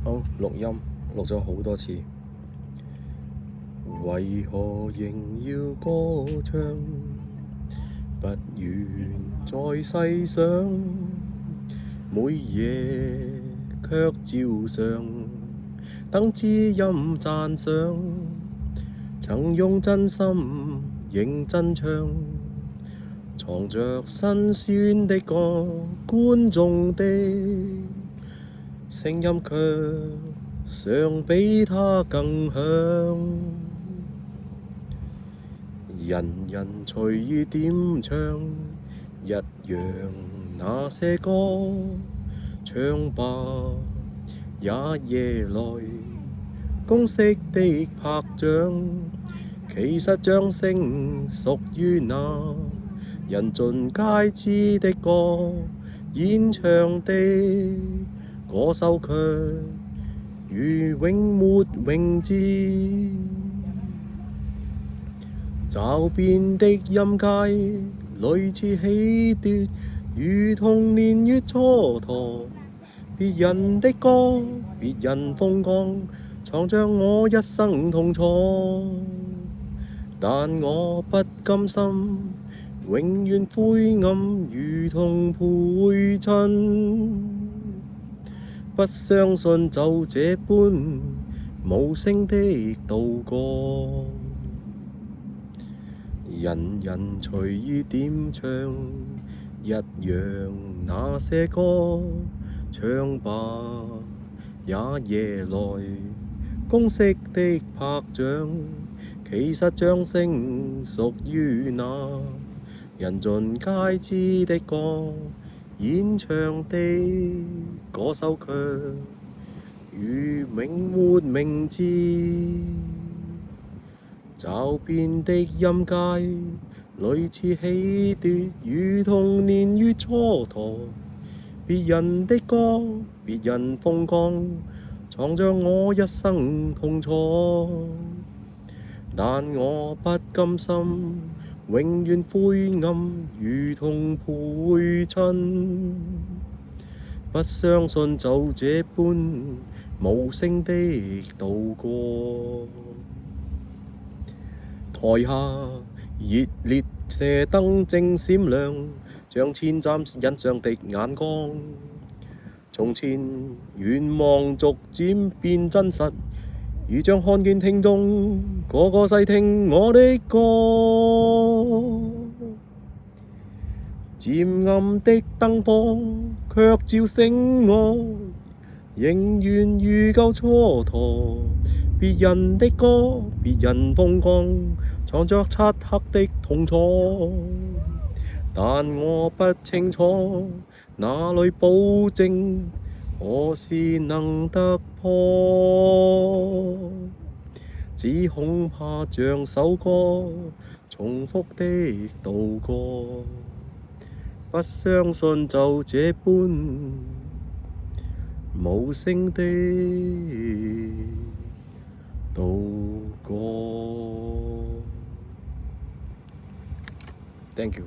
好，錄音錄咗好多次。為何仍要歌唱？不願在世上，每夜卻照常，等知音讚賞。曾用真心認真唱，藏着辛酸的歌，觀眾的聲音卻常比他更響。人人隨意點唱，一樣那些歌，唱吧也夜來公式的拍掌。其實掌聲屬於那人盡皆知的歌，演唱的歌手卻如永沒永知。驟變的音階類似起奪，如同年月蹉跎。別人的歌，別人風光，藏着我一生痛楚。但我不甘心，永遠灰暗如同陪襯。不相信就這般無聲的度過。人人隨意點唱，一樣那些歌，唱吧也夜來公式的拍掌。其實掌聲屬於那人盡皆知的歌，演唱的歌手卻如永沒名字。驟變的音階類似起奪，如同年月蹉跎。別人的歌，別人風光，藏着我一生痛楚。但我不甘心，永遠灰暗如同陪襯。不相信就這般無聲的度過。台下熱烈射燈正閃亮，像千盞欣賞的眼光。從前願望逐漸變真實，如像看見聽眾個個細聽我的歌。漸暗的燈火卻照醒我，仍然如舊蹉跎。別人的歌，別人風光，藏着漆黑的痛楚。但我不清楚，哪裏保證何時能突破？只恐怕像首歌重複的度過。不相信就這般無聲的度過。Thank you。